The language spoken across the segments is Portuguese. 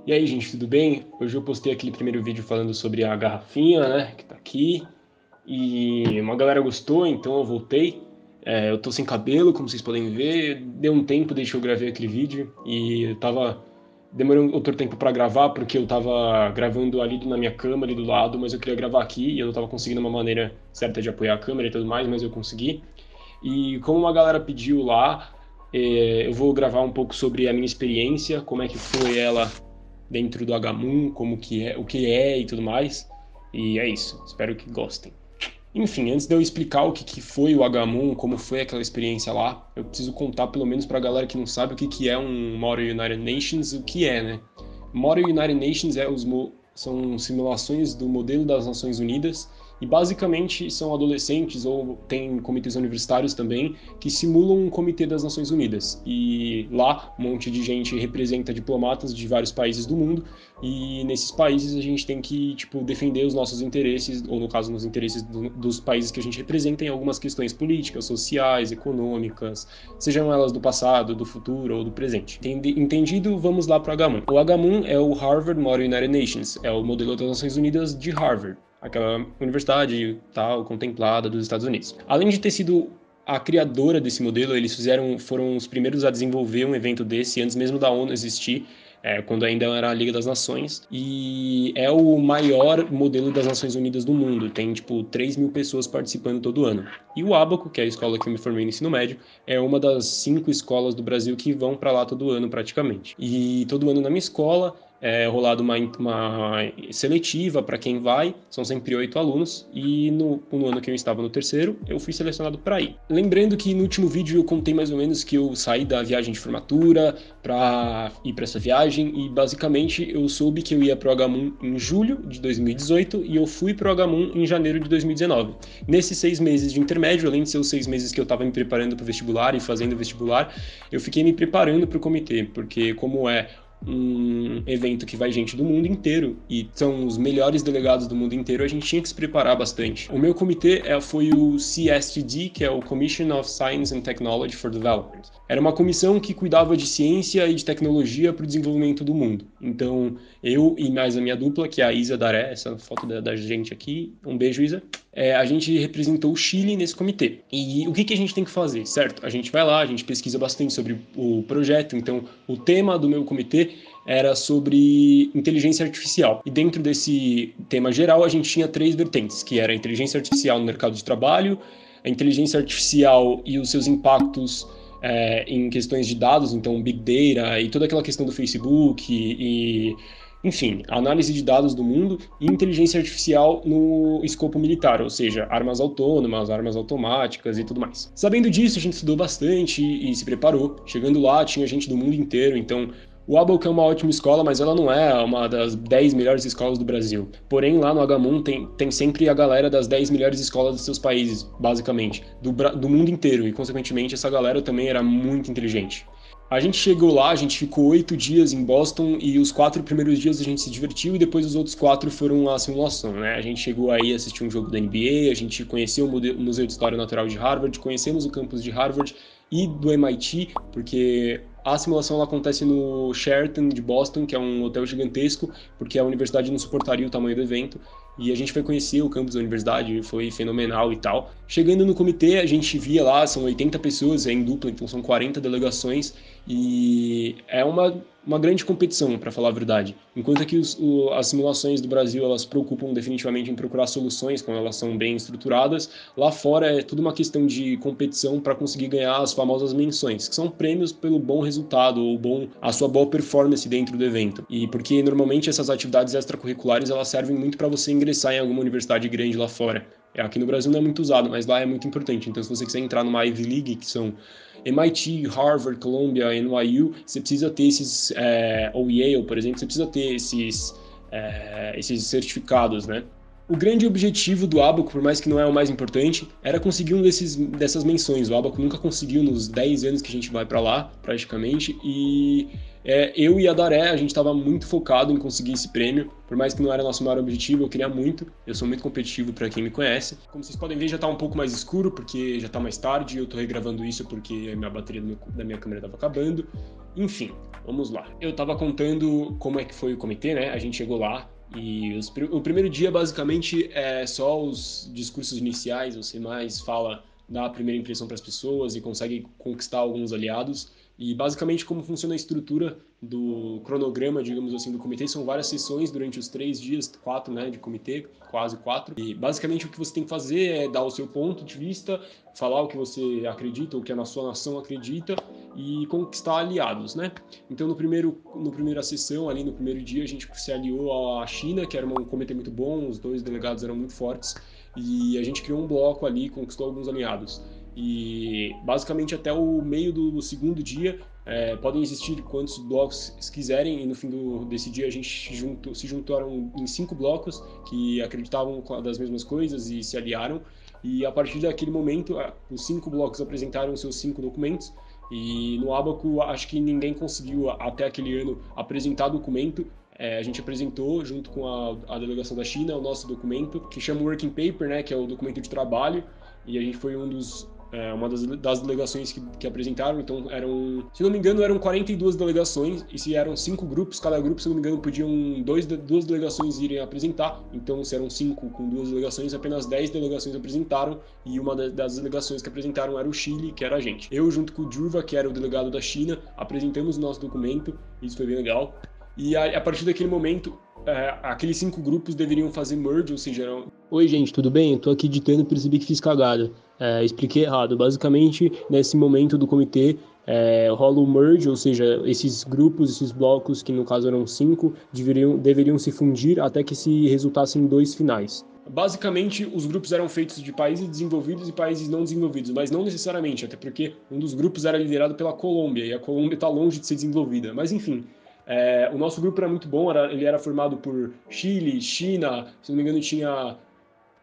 E aí, gente, tudo bem? Hoje eu postei aquele primeiro vídeo falando sobre a garrafinha, né, que tá aqui. E uma galera gostou, então eu voltei. Eu tô sem cabelo, como vocês podem ver. Deu um tempo desde que eu gravei aquele vídeo. E eu tava... Demorou outro tempo pra gravar, porque eu tava gravando ali na minha cama, ali do lado. Mas eu queria gravar aqui e eu não tava conseguindo uma maneira certa de apoiar a câmera e tudo mais, mas eu consegui. E como uma galera pediu lá, eu vou gravar um pouco sobre a minha experiência, como é que foi ela dentro do Hmoon, como que é, o que é e tudo mais. E é isso. Espero que gostem. Enfim, antes de eu explicar o que foi o Hmoon, como foi aquela experiência lá, eu preciso contar pelo menos para a galera que não sabe o que é um Model United Nations, o que é, né? Model United Nations são simulações do modelo das Nações Unidas e basicamente são adolescentes ou tem comitês universitários também que simulam um comitê das Nações Unidas. E lá um monte de gente representa diplomatas de vários países do mundo e nesses países a gente tem que tipo defender os nossos interesses ou no caso nos interesses dos países que a gente representa em algumas questões políticas, sociais, econômicas, sejam elas do passado, do futuro ou do presente. Entendido? Vamos lá para o Hmoon. O Hmoon é o Harvard Model United Nations, é o modelo das Nações Unidas de Harvard, aquela universidade tal contemplada dos Estados Unidos. Além de ter sido a criadora desse modelo, foram os primeiros a desenvolver um evento desse antes mesmo da ONU existir, quando ainda era a Liga das Nações, e é o maior modelo das Nações Unidas do mundo, tem tipo 3 mil pessoas participando todo ano. E o Abaco, que é a escola que eu me formei no ensino médio, é uma das 5 escolas do Brasil que vão para lá todo ano praticamente. E todo ano na minha escola é rolado uma seletiva para quem vai, são sempre 8 alunos, e no ano que eu estava no terceiro, eu fui selecionado para ir. Lembrando que no último vídeo eu contei mais ou menos que eu saí da viagem de formatura para ir para essa viagem, e basicamente eu soube que eu ia para o Hmoon em julho de 2018 e eu fui para o Hmoon em janeiro de 2019. Nesses 6 meses de intermédio, além de ser os 6 meses que eu estava me preparando para o vestibular e fazendo o vestibular, eu fiquei me preparando para o comitê, porque como é um evento que vai gente do mundo inteiro e são os melhores delegados do mundo inteiro, a gente tinha que se preparar bastante. O meu comitê foi o CSTD, que é o Commission of Science and Technology for Development. Era uma comissão que cuidava de ciência e de tecnologia para o desenvolvimento do mundo. Então, eu e mais a minha dupla, que é a Isa Daré, essa foto da gente aqui, um beijo, Isa, a gente representou o Chile nesse comitê. E o que a gente tem que fazer, certo? A gente vai lá, a gente pesquisa bastante sobre o projeto, então o tema do meu comitê era sobre inteligência artificial. E dentro desse tema geral, a gente tinha 3 vertentes, que era a inteligência artificial no mercado de trabalho, a inteligência artificial e os seus impactos em questões de dados, então Big Data e toda aquela questão do Facebook enfim, análise de dados do mundo e inteligência artificial no escopo militar, ou seja, armas autônomas, armas automáticas e tudo mais. Sabendo disso, a gente estudou bastante e se preparou. Chegando lá, tinha gente do mundo inteiro, então o Abaco é uma ótima escola, mas ela não é uma das 10 melhores escolas do Brasil. Porém, lá no Hmoon tem sempre a galera das 10 melhores escolas dos seus países, basicamente, do mundo inteiro, e consequentemente essa galera também era muito inteligente. A gente chegou lá, a gente ficou 8 dias em Boston e os 4 primeiros dias a gente se divertiu e depois os outros 4 foram a simulação, né? A gente chegou aí a assistir um jogo da NBA, a gente conheceu o Museu de História Natural de Harvard, conhecemos o campus de Harvard e do MIT, porque a simulação ela acontece no Sheraton de Boston, que é um hotel gigantesco, porque a universidade não suportaria o tamanho do evento. E a gente foi conhecer o campus da universidade, foi fenomenal e tal. Chegando no comitê, a gente via lá, são 80 pessoas, é em dupla, então são 40 delegações, e é uma grande competição, para falar a verdade. Enquanto que as simulações do Brasil, elas se preocupam definitivamente em procurar soluções, quando elas são bem estruturadas, lá fora é tudo uma questão de competição para conseguir ganhar as famosas menções, que são prêmios pelo bom resultado ou a sua boa performance dentro do evento. E porque normalmente essas atividades extracurriculares, elas servem muito para você ingressar em alguma universidade grande lá fora. Aqui no Brasil não é muito usado, mas lá é muito importante. Então, se você quiser entrar numa Ivy League, que são MIT, Harvard, Columbia, NYU, você precisa ter ou Yale, por exemplo, você precisa ter esses certificados, né? O grande objetivo do Abaco, por mais que não é o mais importante, era conseguir dessas menções. O Abaco nunca conseguiu nos 10 anos que a gente vai para lá, praticamente, e eu e a Daré, a gente estava muito focado em conseguir esse prêmio, por mais que não era nosso maior objetivo, eu queria muito, eu sou muito competitivo para quem me conhece. Como vocês podem ver, já está um pouco mais escuro, porque já está mais tarde, eu estou regravando isso porque a minha bateria da minha câmera estava acabando, Enfim, vamos lá. Eu estava contando como é que foi o comitê, né? A gente chegou lá e o primeiro dia basicamente é só os discursos iniciais, você mais fala, dá a primeira impressão para as pessoas e consegue conquistar alguns aliados. E basicamente como funciona a estrutura do cronograma, digamos assim, do comitê, são várias sessões durante os 3 dias, 4, né, de comitê, quase 4. E basicamente o que você tem que fazer é dar o seu ponto de vista, falar o que você acredita, o que a sua nação acredita e conquistar aliados, né? Então, no primeira sessão, ali no primeiro dia, a gente se aliou à China, que era um comitê muito bom, os dois delegados eram muito fortes, e a gente criou um bloco ali, conquistou alguns aliados. E basicamente até o meio do segundo dia, podem existir quantos blocos quiserem, e no fim desse dia a gente se juntaram em 5 blocos que acreditavam das mesmas coisas e se aliaram. E a partir daquele momento, os 5 blocos apresentaram seus 5 documentos, e no Abaco, acho que ninguém conseguiu, até aquele ano, apresentar documento. A gente apresentou, junto com a delegação da China, o nosso documento, que chama Working Paper, né, que é o documento de trabalho, e a gente foi uma das delegações que apresentaram. Então, se não me engano, eram 42 delegações, e se eram 5 grupos, cada grupo, se não me engano, podiam duas delegações irem apresentar. Então, se eram 5 com 2 delegações, apenas 10 delegações apresentaram, e uma das delegações que apresentaram era o Chile, que era a gente. Eu, junto com o Druva, que era o delegado da China, apresentamos o nosso documento, isso foi bem legal. E a partir daquele momento, aqueles 5 grupos deveriam fazer merge, ou seja, oi, gente, tudo bem? Eu tô aqui editando e percebi que fiz cagada. Expliquei errado. Basicamente, nesse momento do comitê, rola o merge, ou seja, esses grupos, esses blocos, que no caso eram 5, deveriam se fundir até que se resultassem 2 finais. Basicamente, os grupos eram feitos de países desenvolvidos e países não desenvolvidos, mas não necessariamente, até porque um dos grupos era liderado pela Colômbia, e a Colômbia está longe de ser desenvolvida. Mas enfim, o nosso grupo era muito bom, ele era formado por Chile, China, se não me engano tinha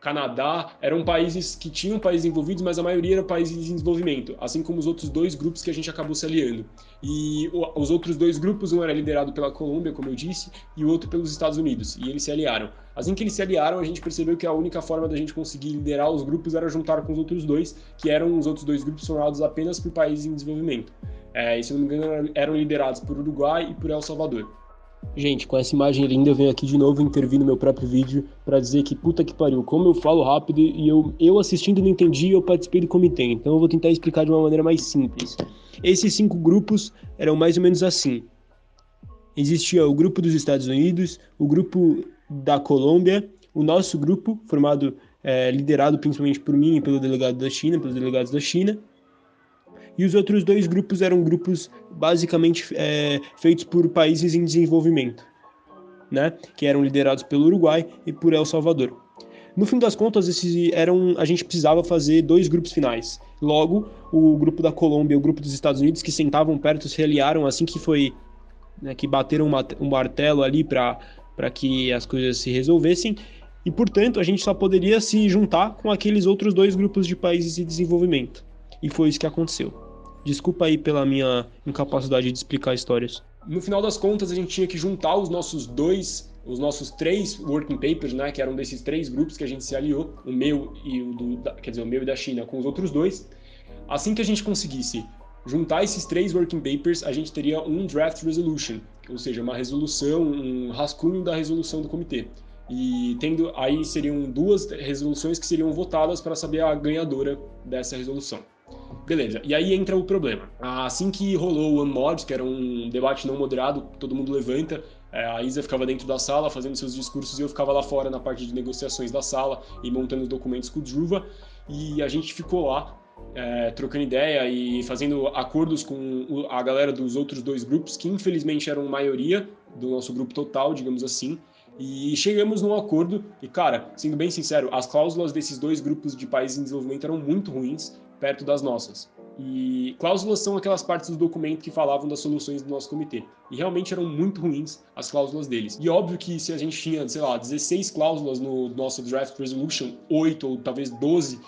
Canadá, eram países que tinham países envolvidos, mas a maioria eram países em desenvolvimento, assim como os outros 2 grupos que a gente acabou se aliando. E os outros 2 grupos, um era liderado pela Colômbia, como eu disse, e o outro pelos Estados Unidos, e eles se aliaram. Assim que eles se aliaram, a gente percebeu que a única forma da gente conseguir liderar os grupos era juntar com os outros 2, que eram os outros 2 grupos formados apenas por países em desenvolvimento. E se não me engano, eram liderados por Uruguai e por El Salvador. Gente, com essa imagem linda, eu venho aqui de novo intervir no meu próprio vídeo para dizer que puta que pariu, como eu falo rápido e eu assistindo não entendi e eu participei do comitê, então eu vou tentar explicar de uma maneira mais simples. Esses 5 grupos eram mais ou menos assim. Existia o grupo dos Estados Unidos, o grupo da Colômbia, o nosso grupo, formado, liderado principalmente por mim e pelo delegado da China, pelos delegados da China, e os outros 2 grupos eram grupos basicamente feitos por países em desenvolvimento, né? Que eram liderados pelo Uruguai e por El Salvador. No fim das contas, a gente precisava fazer 2 grupos finais. Logo, o grupo da Colômbia e o grupo dos Estados Unidos, que sentavam perto, se aliaram assim que foi, né, que bateram um martelo ali para que as coisas se resolvessem. E, portanto, a gente só poderia se juntar com aqueles outros 2 grupos de países em desenvolvimento. E foi isso que aconteceu. Desculpa aí pela minha incapacidade de explicar histórias. No final das contas, a gente tinha que juntar os nossos 3 working papers, né, que eram desses 3 grupos que a gente se aliou, o meu e o meu e da China com os outros 2. Assim que a gente conseguisse juntar esses 3 working papers, a gente teria um draft resolution, ou seja, uma resolução, um rascunho da resolução do comitê. E aí seriam 2 resoluções que seriam votadas para saber a ganhadora dessa resolução. Beleza, e aí entra o problema. Assim que rolou o Unmod, que era um debate não moderado, todo mundo levanta, a Isa ficava dentro da sala fazendo seus discursos e eu ficava lá fora na parte de negociações da sala e montando os documentos com o Druva, e a gente ficou lá trocando ideia e fazendo acordos com a galera dos outros 2 grupos, que infelizmente eram maioria do nosso grupo total, digamos assim, e chegamos num acordo. E cara, sendo bem sincero, as cláusulas desses 2 grupos de países em desenvolvimento eram muito ruins perto das nossas. E cláusulas são aquelas partes do documento que falavam das soluções do nosso comitê. E realmente eram muito ruins as cláusulas deles. E óbvio que se a gente tinha, sei lá, 16 cláusulas no nosso Draft Resolution, 8 ou talvez 12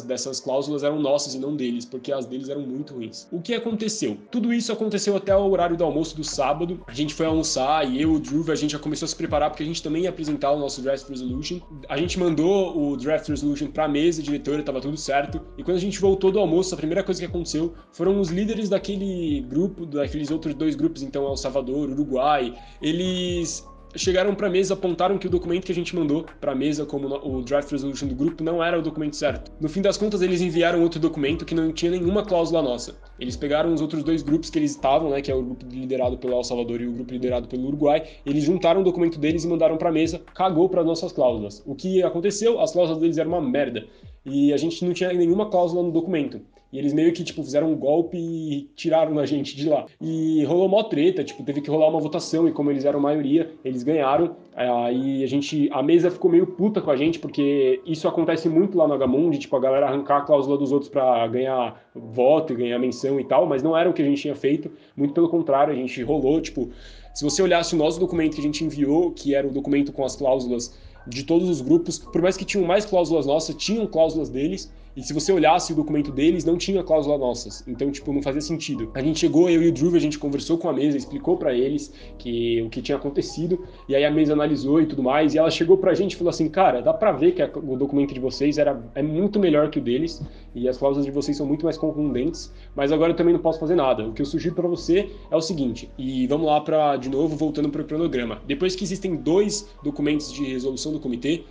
dessas cláusulas eram nossas e não deles, porque as deles eram muito ruins. O que aconteceu? Tudo isso aconteceu até o horário do almoço do sábado. A gente foi almoçar e eu e o Drew, a gente já começou a se preparar porque a gente também ia apresentar o nosso Draft Resolution. A gente mandou o Draft Resolution para a mesa diretora, estava tudo certo. E quando a gente voltou do almoço, a primeira coisa que aconteceu foram os líderes daquele grupo, daqueles outros 2 grupos, então El Salvador, Uruguai, eles chegaram para a mesa, apontaram que o documento que a gente mandou para a mesa como o Draft Resolution do grupo não era o documento certo. No fim das contas, eles enviaram outro documento que não tinha nenhuma cláusula nossa. Eles pegaram os outros 2 grupos que eles estavam, né, que é o grupo liderado pelo El Salvador e o grupo liderado pelo Uruguai, eles juntaram o documento deles e mandaram para a mesa, cagou para as nossas cláusulas. O que aconteceu? As cláusulas deles eram uma merda. E a gente não tinha nenhuma cláusula no documento. E eles meio que, tipo, fizeram um golpe e tiraram a gente de lá. E rolou mó treta, tipo, teve que rolar uma votação, e como eles eram maioria, eles ganharam. Aí a mesa ficou meio puta com a gente, porque isso acontece muito lá no H-Mundi, tipo, a galera arrancar a cláusula dos outros pra ganhar voto e ganhar menção e tal, mas não era o que a gente tinha feito, muito pelo contrário, a gente rolou, tipo, se você olhasse o nosso documento que a gente enviou, que era o documento com as cláusulas de todos os grupos, por mais que tinham mais cláusulas nossas, tinham cláusulas deles, e se você olhasse o documento deles, não tinha cláusula nossas. Então, tipo, não fazia sentido. A gente chegou, eu e o Drew, a gente conversou com a mesa, explicou pra eles o que tinha acontecido, e aí a mesa analisou e tudo mais, e ela chegou pra gente e falou assim, cara, dá pra ver que o documento de vocês é muito melhor que o deles, e as cláusulas de vocês são muito mais contundentes, mas agora eu também não posso fazer nada. O que eu sugiro pra você é o seguinte, e vamos lá de novo, voltando pro cronograma. Depois que existem 2 documentos de resolução do comitê,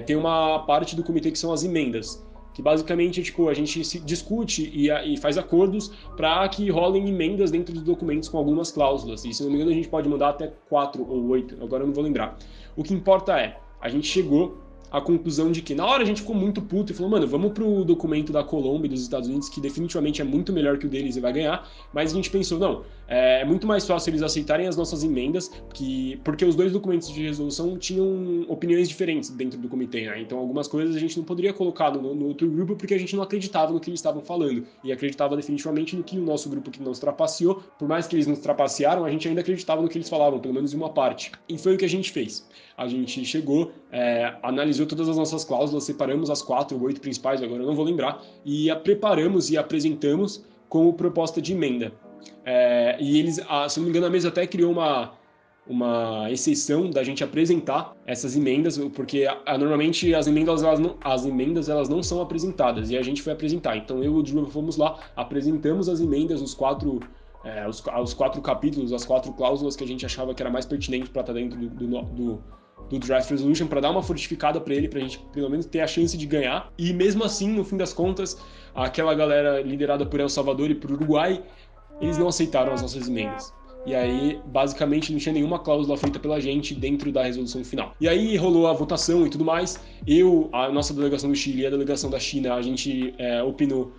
tem uma parte do comitê que são as emendas, que basicamente tipo, a gente se discute e faz acordos para que rolem emendas dentro dos documentos com algumas cláusulas. E se não me engano, a gente pode mandar até 4 ou 8, agora eu não vou lembrar. O que importa a gente chegou à conclusão de que na hora a gente ficou muito puto e falou, mano, vamos pro documento da Colômbia e dos Estados Unidos, que definitivamente é muito melhor que o deles e vai ganhar, mas a gente pensou, não, é muito mais fácil eles aceitarem as nossas emendas, porque os 2 documentos de resolução tinham opiniões diferentes dentro do comitê, né? Então algumas coisas a gente não poderia colocar no outro grupo porque a gente não acreditava no que eles estavam falando, e acreditava definitivamente no que o nosso grupo que nos trapaceou, por mais que eles nos trapacearam, a gente ainda acreditava no que eles falavam, pelo menos em uma parte. E foi o que a gente fez. A gente chegou, analisou todas as nossas cláusulas, separamos as 4 ou 8 principais, agora eu não vou lembrar, e a preparamos e apresentamos como proposta de emenda. E eles, se não me engano, a mesa até criou uma exceção da gente apresentar essas emendas, porque normalmente as emendas elas não são apresentadas, e a gente foi apresentar. Então eu e o Drew fomos lá, apresentamos as emendas, os 4 capítulos, as 4 cláusulas que a gente achava que era mais pertinente para estar dentro do Draft Resolution, para dar uma fortificada para ele, para a gente pelo menos ter a chance de ganhar. E mesmo assim, no fim das contas, aquela galera liderada por El Salvador e por Uruguai, eles não aceitaram as nossas emendas. E aí, basicamente, não tinha nenhuma cláusula feita pela gente dentro da resolução final. E aí rolou a votação e tudo mais. A nossa delegação do Chile e a delegação da China, a gente opinou.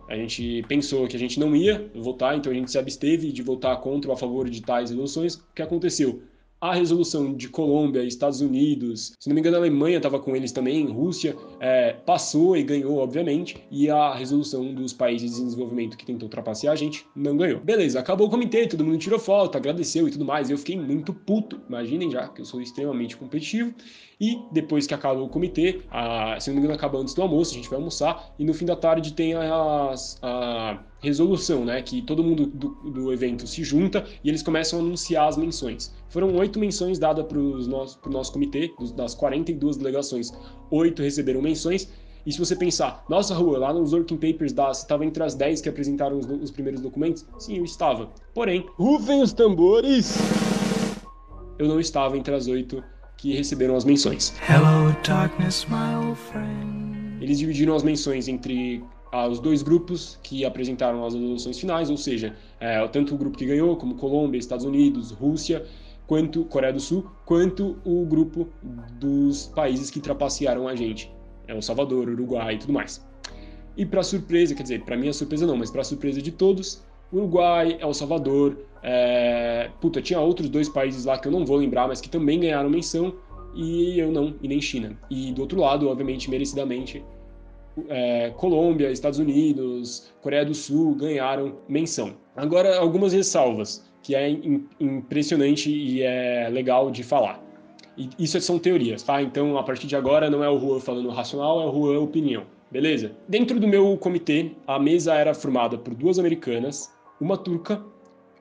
A gente pensou que a gente não ia votar, então a gente se absteve de votar contra ou a favor de tais resoluções. O que aconteceu? A resolução de Colômbia, Estados Unidos, se não me engano a Alemanha estava com eles também, Rússia, passou e ganhou, obviamente, e a resolução dos países em desenvolvimento que tentou trapacear a gente não ganhou. Beleza, acabou o comitê, todo mundo tirou foto, agradeceu e tudo mais, eu fiquei muito puto, imaginem já, que eu sou extremamente competitivo, e depois que acabou o comitê, se não me engano acaba antes do almoço, a gente vai almoçar, e no fim da tarde tem a resolução, né, que todo mundo do evento se junta e eles começam a anunciar as menções. Foram 8 menções dadas para o nosso comitê, das 42 delegações, 8 receberam menções. E se você pensar, nossa rua, lá nos working papers você estava entre as 10 que apresentaram os primeiros documentos? Sim, eu estava. Porém, rufem os tambores! Eu não estava entre as 8 que receberam as menções. Hello, darkness, my old friend. Eles dividiram as menções entre os 2 grupos que apresentaram as resoluções finais, ou seja, tanto o grupo que ganhou, como Colômbia, Estados Unidos, Rússia, quanto Coreia do Sul, quanto o grupo dos países que trapacearam a gente, El Salvador, Uruguai e tudo mais. E para surpresa, quer dizer, para minha surpresa não, mas para surpresa de todos, Uruguai, El Salvador, tinha outros 2 países lá que eu não vou lembrar, mas que também ganharam menção, e eu não, e nem China. E do outro lado, obviamente, merecidamente, Colômbia, Estados Unidos, Coreia do Sul ganharam menção. Agora, algumas ressalvas. que é impressionante e é legal de falar. E isso são teorias, tá? Então, a partir de agora, não é o Juan falando racional, é o Juan opinião, beleza? Dentro do meu comitê, a mesa era formada por 2 americanas, uma turca,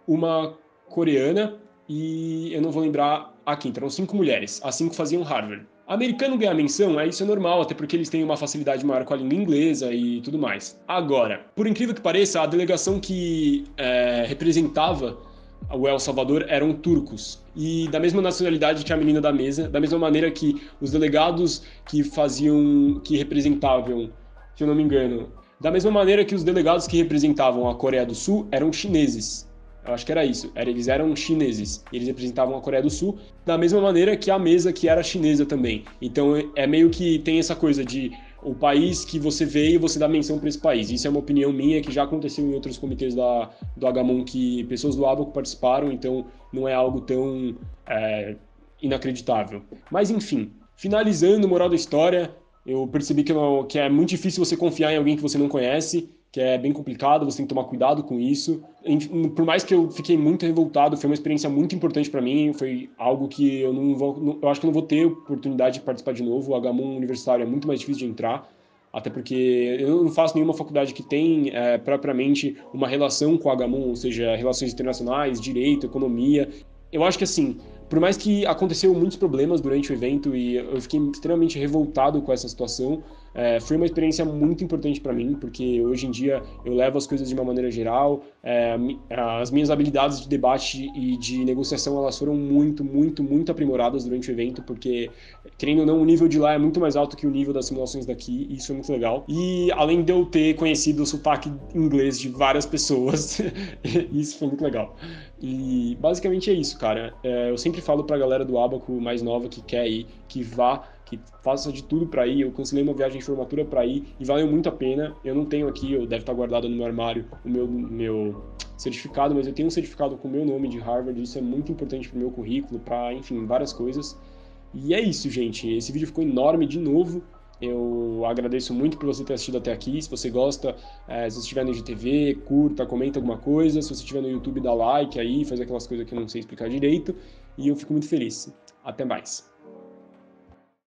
uma coreana e eu não vou lembrar a quinta, eram 5 mulheres, as 5 faziam Harvard. Americano ganhar menção, isso é normal, até porque eles têm uma facilidade maior com a língua inglesa e tudo mais. Agora, por incrível que pareça, a delegação que representava o El Salvador eram turcos. E da mesma nacionalidade que a menina da mesa, da mesma maneira que os delegados que representavam, se eu não me engano, da mesma maneira que os delegados que representavam a Coreia do Sul eram chineses. Eu acho que era isso. Eles eram chineses. Eles representavam a Coreia do Sul da mesma maneira que a mesa que era chinesa também. Então é meio que tem essa coisa de o país que você veio, você dá menção para esse país. Isso é uma opinião minha que já aconteceu em outros comitês do Agamon que pessoas do Abaco participaram, então não é algo tão inacreditável. Mas enfim, finalizando, moral da história, eu percebi que é muito difícil você confiar em alguém que você não conhece, que é bem complicado, você tem que tomar cuidado com isso. Por mais que eu fiquei muito revoltado, foi uma experiência muito importante para mim, foi algo que eu acho que eu não vou ter oportunidade de participar de novo. O Agamon universitário é muito mais difícil de entrar, até porque eu não faço nenhuma faculdade que tem propriamente uma relação com o Agamon, ou seja, relações internacionais, direito, economia. Eu acho que assim, por mais que aconteceu muitos problemas durante o evento e eu fiquei extremamente revoltado com essa situação, foi uma experiência muito importante para mim, porque hoje em dia eu levo as coisas de uma maneira geral, as minhas habilidades de debate e de negociação elas foram muito, muito, muito aprimoradas durante o evento, porque, querendo ou não, o nível de lá é muito mais alto que o nível das simulações daqui, e isso é muito legal. E além de eu ter conhecido o sotaque inglês de várias pessoas, isso foi muito legal. E basicamente é isso, cara. Eu sempre falo pra galera do Abaco mais nova que quer ir, que vá, que faça de tudo para ir. Eu cancelei uma viagem de formatura para ir e valeu muito a pena. Eu não tenho aqui, eu deve estar guardado no meu armário o meu certificado, mas eu tenho um certificado com o meu nome de Harvard. Isso é muito importante pro meu currículo, para, enfim, várias coisas. E é isso, gente. Esse vídeo ficou enorme de novo. Eu agradeço muito por você ter assistido até aqui. Se você gosta, se você estiver no IGTV, curta, comenta alguma coisa. Se você estiver no YouTube, dá like aí, faz aquelas coisas que eu não sei explicar direito. E eu fico muito feliz. Até mais.